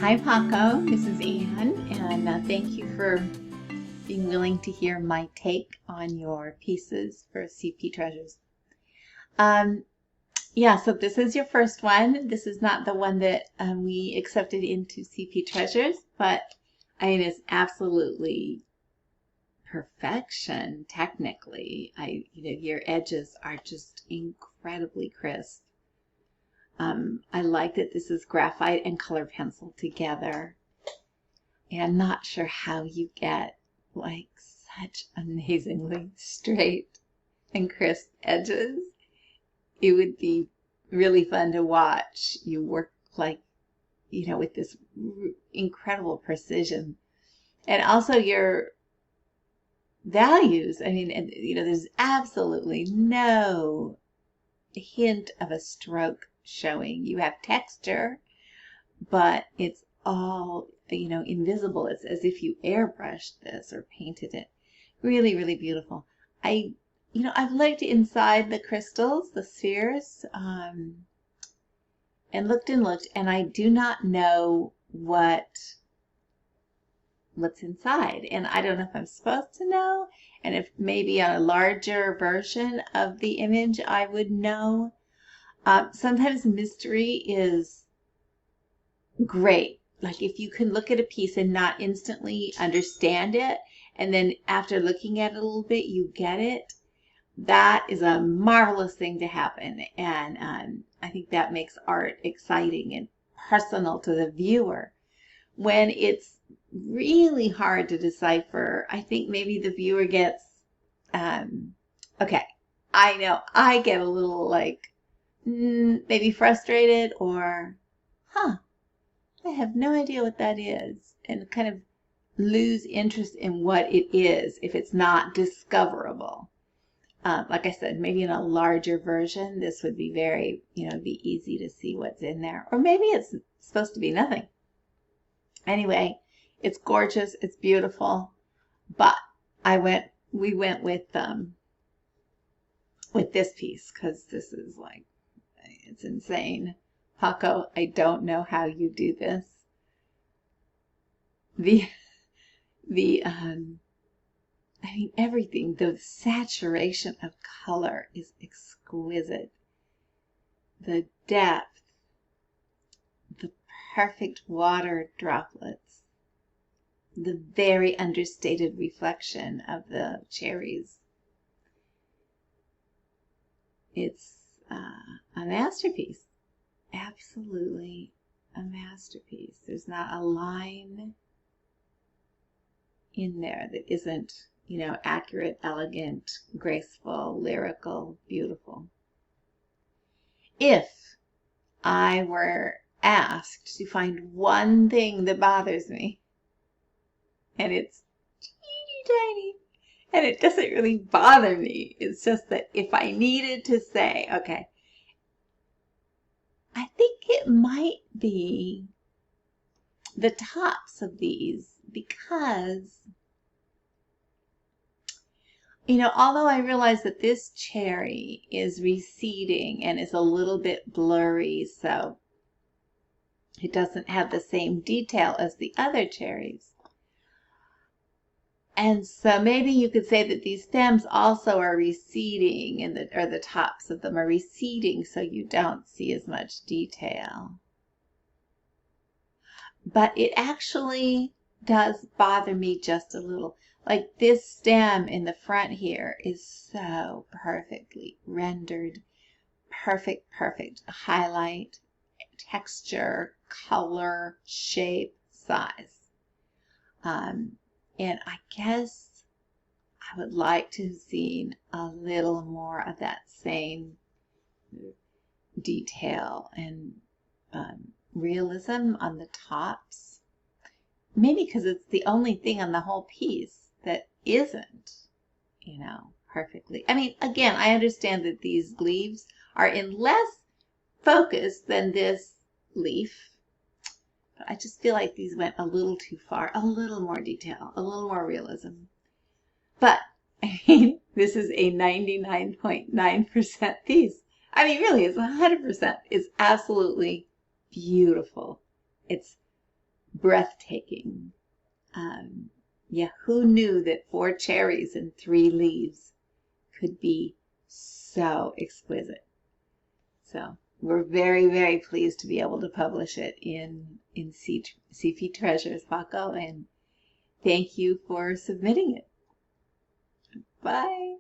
Hi Paco, this is Anne, and thank you for being willing to hear my take on your pieces for CP Treasures. Yeah, so this is your first one. This is not the one that we accepted into CP Treasures, but it is absolutely perfection technically. Your edges are just incredibly crisp. I like that this is graphite and color pencil together. And I'm not sure how you get like such amazingly straight and crisp edges. It would be really fun to watch you work with this incredible precision. And also your values. There's absolutely no hint of a stroke showing. You have texture, but it's all, invisible. It's as if you airbrushed this or painted it. Really, really beautiful. I've looked inside the crystals, the spheres, and looked, and I do not know what's inside. And I don't know if I'm supposed to know, and if maybe on a larger version of the image I would know. Sometimes mystery is great. Like if you can look at a piece and not instantly understand it, and then after looking at it a little bit, you get it, that is a marvelous thing to happen. And I think that makes art exciting and personal to the viewer. When it's really hard to decipher, I think maybe the viewer gets, okay, I know I get a little maybe frustrated or, I have no idea what that is, and kind of lose interest in what it is if it's not discoverable. Like I said, maybe in a larger version, this would be very, be easy to see what's in there. Or maybe it's supposed to be nothing. Anyway, it's gorgeous, it's beautiful, but we went with this piece because this is it's insane. Paco, I don't know how you do this. Everything, the saturation of color is exquisite. The depth, the perfect water droplets, the very understated reflection of the cherries. It's a masterpiece. Absolutely a masterpiece. There's not a line in there that isn't, accurate, elegant, graceful, lyrical, beautiful. If I were asked to find one thing that bothers me, and it's teeny tiny, and it doesn't really bother me, it's just that if I needed to say, okay, I think it might be the tops of these, because, although I realize that this cherry is receding and is a little bit blurry, so it doesn't have the same detail as the other cherries. And so maybe you could say that these stems also are receding, or the tops of them are receding, so you don't see as much detail. But it actually does bother me just a little. Like this stem in the front here is so perfectly rendered. Perfect highlight, texture, color, shape, size. And I guess I would like to have seen a little more of that same detail and realism on the tops. Maybe because it's the only thing on the whole piece that isn't, perfectly. Again, I understand that these leaves are in less focus than this leaf. But I just feel like these went a little too far, a little more detail, a little more realism. But, this is a 99.9% piece. Really, it's 100%. It's absolutely beautiful. It's breathtaking. Yeah, who knew that 4 cherries and 3 leaves could be so exquisite? So we're very, very pleased to be able to publish it in Seafood Treasures, Paco, and thank you for submitting it. Bye.